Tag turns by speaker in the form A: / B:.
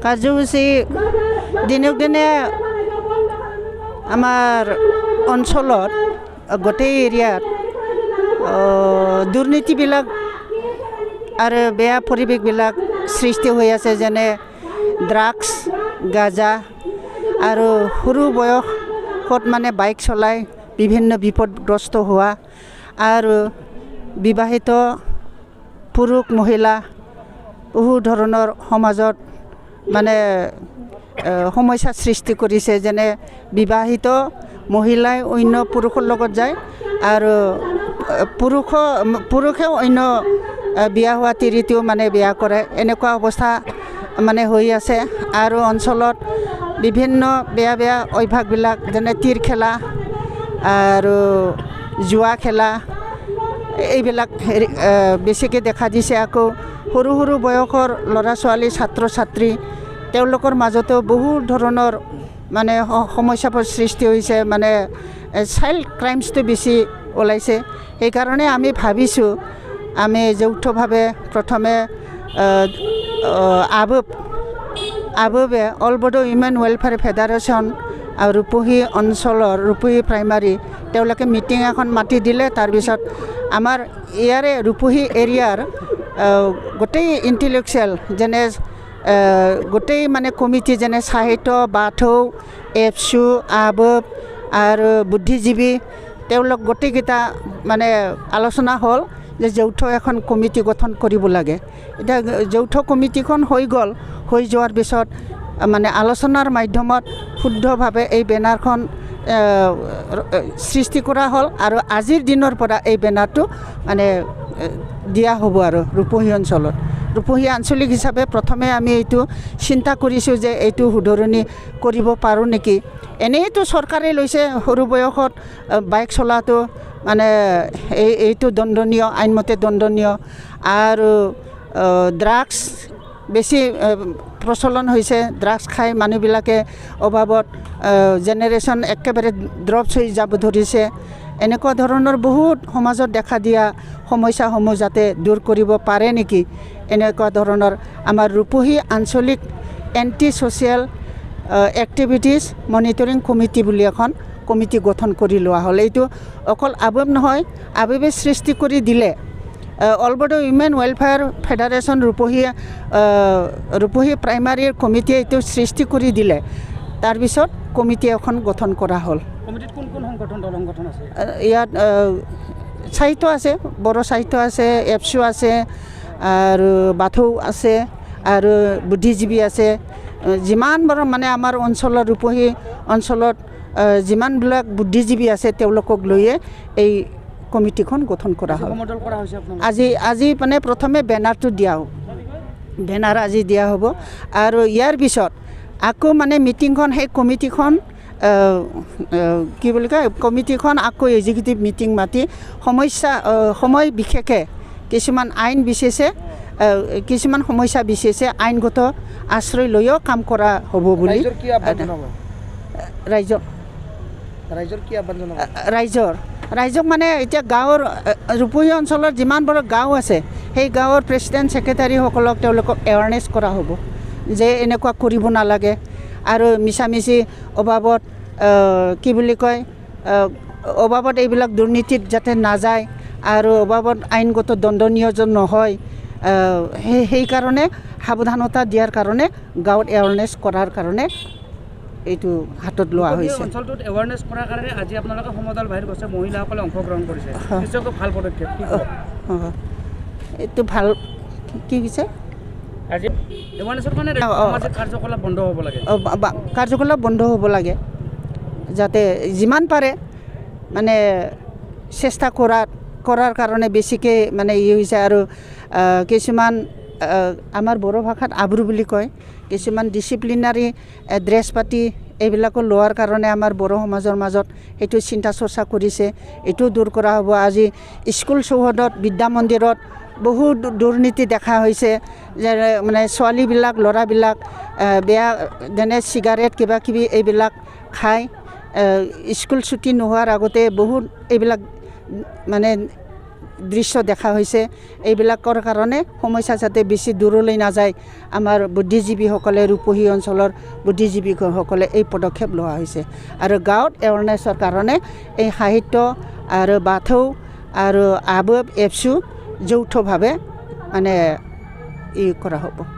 A: কাৰ্যসূচী দিনক দিনে আমাৰ অঞ্চলত গোটেই এৰিয়াত দুৰ্নীতিবিলাক আৰু বেয়া পৰিৱেশবিলাক সৃষ্টি হৈ আছে, যেনে ড্ৰাগছ, গাঁজা আৰু সৰু বয়সত মানে বাইক চলাই বিভিন্ন বিপদগ্ৰস্ত হোৱা আৰু বিবাহিত পুৰুষ মহিলা বহু ধৰণৰ সমাজত মানে সমস্যাৰ সৃষ্টি কৰিছে, যেনে বিবাহিত মহিলাই অন্য পুৰুষৰ লগত যায় আৰু পুৰুষেও অন্য বিয়া হোৱা তিৰিটিও মানে বিয়া কৰে, এনেকুৱা অৱস্থা মানে হৈ আছে। আৰু অঞ্চলত বিভিন্ন বেয়া বেয়া অভ্যাসবিলাক যেনে তীৰ খেলা আৰু জুৱা খেলা এইবিলাক বেছিকৈ দেখা দিছে। আকৌ সৰু সৰু বয়সৰ ল'ৰা ছোৱালী ছাত্ৰ ছাত্ৰী তেওঁলোকৰ মাজতো বহু ধৰণৰ মানে সমস্যাৰ সৃষ্টি হৈছে, মানে চাইল্ড ক্ৰাইমছটো বেছি ওলাইছে। সেইকাৰণে আমি ভাবিছোঁ আমি যৌথভাৱে প্ৰথমে আববে all Bodo women welfare federation আৰু ৰূপহী অঞ্চলৰ ৰূপহী প্ৰাইমাৰী তেওঁলোকে মিটিং এখন মাতি দিলে। তাৰপিছত আমাৰ ইয়াৰে ৰূপহী এৰিয়াৰ গোটেই ইণ্টেলেকচুৱেল যেনে গোটেই মানে কমিটি যেনে সাহিত্য, বাথৌ, এফচু, আবব আৰু বুদ্ধিজীৱী তেওঁলোক গোটেইকেইটা মানে আলোচনা হ'ল যে যৌথ এখন কমিটি গঠন কৰিব লাগে। এতিয়া যৌথ কমিটিখন হৈ গ'ল, হৈ যোৱাৰ পিছত মানে আলোচনাৰ মাধ্যমত শুদ্ধভাৱে এই বেনাৰখন সৃষ্টি কৰা হ'ল আৰু আজিৰ দিনৰ পৰা এই বেনাৰটো মানে দিয়া হ'ব আৰু ৰূপহী অঞ্চলত। ৰূপহী আঞ্চলিক হিচাপে প্ৰথমে আমি এইটো চিন্তা কৰিছোঁ যে এইটো শুধৰণি কৰিব পাৰোঁ নেকি। এনেইতো চৰকাৰে লৈছে সৰু বয়সত বাইক চলাটো মানে এইটো দণ্ডনীয়, আইনমতে দণ্ডনীয়। আৰু ড্ৰাগছ বেছি প্ৰচলন হৈছে, ড্ৰাগছ খাই মানুহবিলাকে অভাৱত জেনেৰেশ্যন একেবাৰে ড্ৰপছ হৈ যাব ধৰিছে। এনেকুৱা ধৰণৰ বহুত সমাজত দেখা দিয়া সমস্যাসমূহ যাতে দূৰ কৰিব পাৰে নেকি, এনেকুৱা ধৰণৰ আমাৰ ৰূপহী আঞ্চলিক anti social activities monitoring committee বুলি এখন কমিটি গঠন কৰি লোৱা হ'ল। এইটো অকল আবব নহয়, আববে সৃষ্টি কৰি দিলে all Bodo women welfare federation ৰূপহী প্ৰাইমাৰীৰ কমিটিয়ে এইটো সৃষ্টি কৰি দিলে। তাৰপিছত কমিটি এখন গঠন কৰা হ'ল।
B: কমিটিত কোন কোন সংগঠন আছে?
A: ইয়াত সাহিত্য আছে, বড়ো সাহিত্য আছে, এফচু আছে আৰু বাথৌ আছে আৰু বুদ্ধিজীৱী আছে। যিমান বাৰু মানে আমাৰ অঞ্চলৰ ৰূপহী অঞ্চলত যিমানবিলাক বুদ্ধিজীৱী আছে তেওঁলোকক লৈয়ে এই কমিটিখন গঠন কৰা হ'ল। আজি মানে প্ৰথমে বেনাৰটো দিয়া হ'ব, বেনাৰ আজি দিয়া হ'ব আৰু ইয়াৰ পিছত আকৌ মানে মিটিংখন সেই কমিটিখন কি বুলি কয়, কমিটিখন আকৌ এক্সিকিউটিভ মিটিং মাতি সময় বিশেষে কিছুমান আইন বিশেষে কিছুমান সমস্যা বিশেষে আইনগত আশ্ৰয় লৈও কাম কৰা হ'ব বুলি ৰাইজক মানে এতিয়া গাঁৱৰ ৰূপহী অঞ্চলৰ যিমানবোৰ গাঁও আছে সেই গাঁৱৰ প্ৰেচিডেণ্ট ছেক্ৰেটাৰীসকলক তেওঁলোকক এৱাৰনেছ কৰা হ'ব যে এনেকুৱা কৰিব নালাগে আৰু মিছামিছি অভাৱত কি বুলি কয় অভাৱত এইবিলাক দুৰ্নীতিত যাতে নাযায় আৰু অভাৱত আইনগত দণ্ডনীয় নহয়, সেইকাৰণে সাৱধানতা দিয়াৰ কাৰণে গাঁৱত এৱাৰনেছ কৰাৰ কাৰণে এইটো হাতত লোৱা হৈছে।
B: অঞ্চলটোত এৱাৰনেছ কৰাৰ কাৰণে আজি আপোনালোকে সমদল বাহিৰ গৈছে, মহিলাসকলে অংশগ্ৰহণ কৰিছে, নিশ্চয়কৈ ভাল পদক্ষেপ।
A: এইটো ভাল কি হৈছে
B: আজি এৱাৰনেছৰ কাৰণে কাৰ্যকলাপ বন্ধ হ'ব লাগে,
A: কাৰ্যকলাপ বন্ধ হ'ব লাগে, যাতে যিমান পাৰে মানে চেষ্টা কৰাৰ কাৰণে বেছিকৈ মানে হৈছে। আৰু কিছুমান আমাৰ বড়ো ভাষাত আব্ৰু বুলি কয়, কিছুমান ডিচিপ্লিনাৰী ড্ৰেছ পাতি এইবিলাকো লোৱাৰ কাৰণে আমাৰ বড়ো সমাজৰ মাজত সেইটো চিন্তা চৰ্চা কৰিছে, এইটো দূৰ কৰা হ'ব। আজি স্কুল চৌহদত বিদ্যা মন্দিৰত বহুত দুৰ্নীতি দেখা হৈছে, যে মানে ছোৱালীবিলাক ল'ৰাবিলাক বেয়া যেনে চিগাৰেট কিবা কিবি এইবিলাক খাই স্কুল ছুটি নোহোৱাৰ আগতে বহুত এইবিলাক মানে দৃশ্য দেখা হৈছে এইবিলাকৰ কাৰণে সমস্যা যাতে বেছি দূৰলৈ নাযায় আমাৰ বুদ্ধিজীৱীসকলে ৰূপহী অঞ্চলৰ বুদ্ধিজীৱীসকলে এই পদক্ষেপ লোৱা হৈছে আৰু গাঁৱত এৱাৰনেছৰ কাৰণে এই সাহিত্য আৰু বাথৌ আৰু আবব এপচু যৌথভাৱে মানে ই কৰা হ'ব